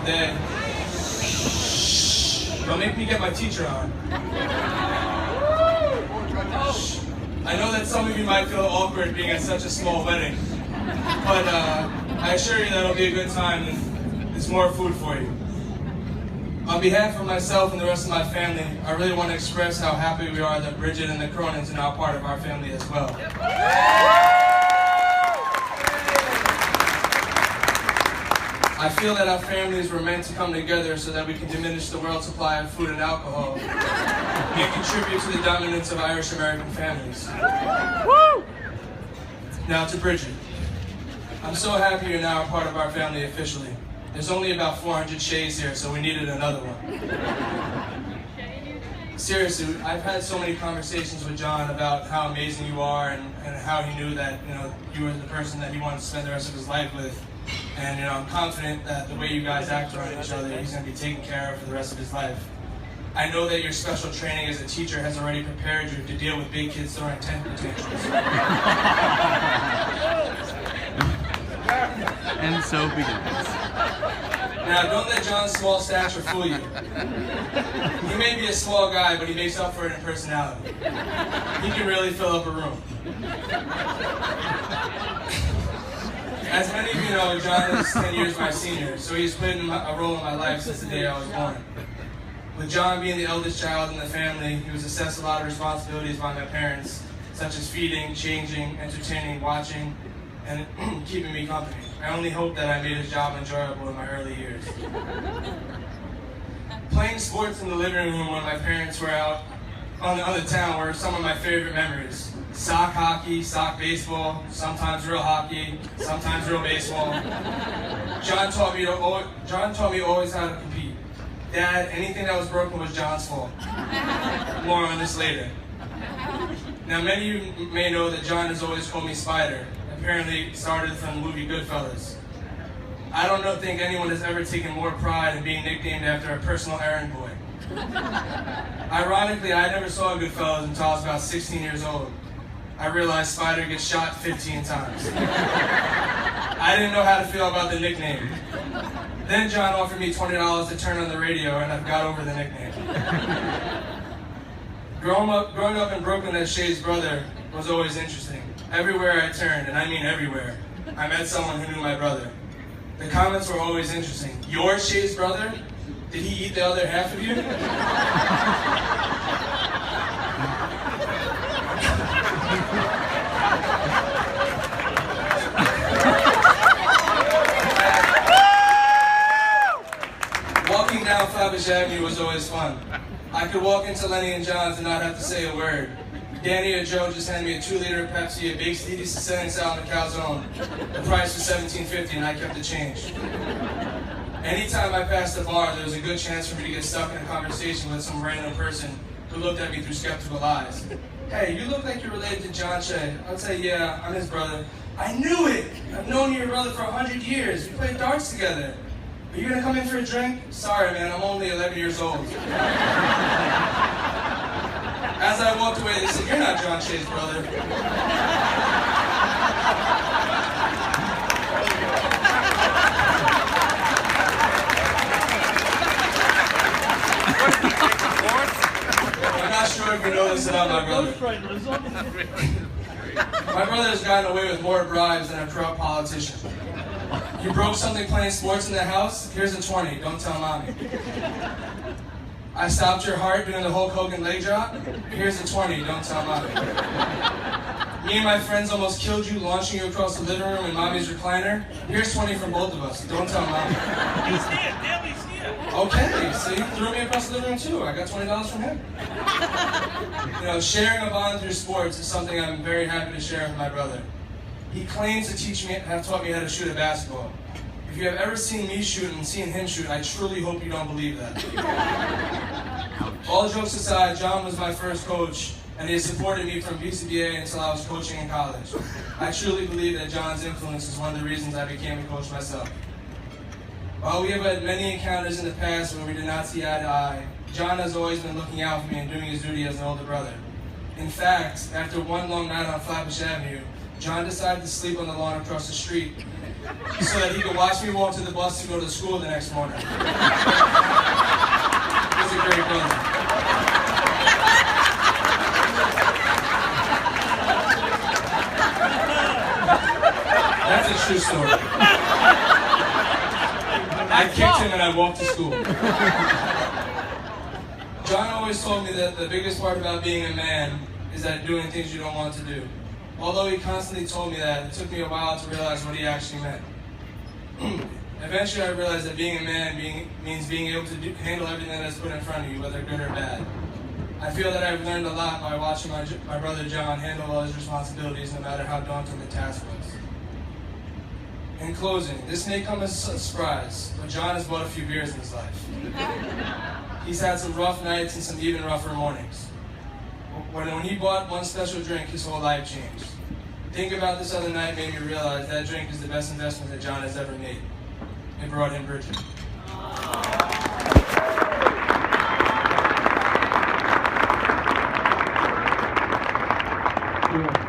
day. Don't make me get my teacher on. I know that some of you might feel awkward being at such a small wedding, but I assure you that it'll be a good time and there's more food for you. On behalf of myself and the rest of my family, I really want to express how happy we are that Bridget and the Cronins are now part of our family as well. I feel that our families were meant to come together so that we can diminish the world's supply of food and alcohol and contribute to the dominance of Irish American families. Now to Bridget. I'm so happy you're now a part of our family officially. There's only about 400 Shays here, so we needed another one. Seriously, I've had so many conversations with John about how amazing you are and how he knew that you were the person that he wanted to spend the rest of his life with. And I'm confident that the way you guys act around each other, he's going to be taken care of for the rest of his life. I know that your special training as a teacher has already prepared you to deal with big kids throwing temper tantrums. And so begins. Now, don't let John's small stature fool you. He may be a small guy, but he makes up for it in personality. He can really fill up a room. As many of you know, John is 10 years my senior, so he's played a role in my life since the day I was born. With John being the eldest child in the family, he was assessed a lot of responsibilities by my parents, such as feeding, changing, entertaining, watching, and keeping me company. I only hope that I made his job enjoyable in my early years. Playing sports in the living room when my parents were out on the town were some of my favorite memories. Sock hockey, sock baseball, sometimes real hockey, sometimes real baseball. John taught me always how to compete. Dad, anything that was broken was John's fault. More on this later. Now, many of you may know that John has always called me Spider. Apparently, it started from the movie Goodfellas. I don't think anyone has ever taken more pride in being nicknamed after a personal errand boy. Ironically, I never saw Goodfellas until I was about 16 years old. I realized Spider gets shot 15 times. I didn't know how to feel about the nickname. Then John offered me $20 to turn on the radio, and I've got over the nickname. Growing up in Brooklyn as Shay's brother was always interesting. Everywhere I turned, and I mean everywhere, I met someone who knew my brother. The comments were always interesting. You're Shay's brother? Did he eat the other half of you? Walking down Flatbush Avenue was always fun. I could walk into Lenny and John's and not have to say a word. Danny or Joe just handed me a 2-liter Pepsi, a baked ziti, Sicilian salad, and a calzone. The price was $17.50 and I kept the change. Anytime I passed the bar, there was a good chance for me to get stuck in a conversation with some random person who looked at me through skeptical eyes. Hey, you look like you're related to John Shay. I'd say, yeah, I'm his brother. I knew it! I've known your brother for 100 years. We played darts together. Are you gonna come in for a drink? Sorry, man, I'm only 11 years old. As I walked away, they said, you're not John Shay's brother. I'm not sure if you know this about my brother. My brother has gotten away with more bribes than a corrupt politician. You broke something playing sports in the house? Here's a 20, don't tell mommy. I stopped your heart doing the Hulk Hogan leg drop? Here's a 20, don't tell mommy. Me and my friends almost killed you launching you across the living room in mommy's recliner? Here's 20 from both of us, don't tell mommy. He's here, Dale's here. Okay, see, threw me across the living room too. I got $20 from him. Sharing a bond through sports is something I'm very happy to share with my brother. He claims to have taught me how to shoot a basketball. If you have ever seen me shoot and seen him shoot, I truly hope you don't believe that. All jokes aside, John was my first coach, and he has supported me from BCBA until I was coaching in college. I truly believe that John's influence is one of the reasons I became a coach myself. While we have had many encounters in the past where we did not see eye to eye, John has always been looking out for me and doing his duty as an older brother. In fact, after one long night on Flatbush Avenue, John decided to sleep on the lawn across the street so that he could watch me walk to the bus to go to school the next morning. He was a great brother. That's a true story. I kicked him and I walked to school. John always told me that the biggest part about being a man is that doing things you don't want to do. Although he constantly told me that, it took me a while to realize what he actually meant. Eventually I realized that being a man means being able to handle everything that's put in front of you, whether good or bad. I feel that I've learned a lot by watching my brother John handle all his responsibilities, no matter how daunting the task was. In closing, this may come as a surprise, but John has bought a few beers in his life. He's had some rough nights and some even rougher mornings. When he bought one special drink, his whole life changed. Think about this other night made me realize that drink is the best investment that John has ever made. It brought him Bridget. Yeah.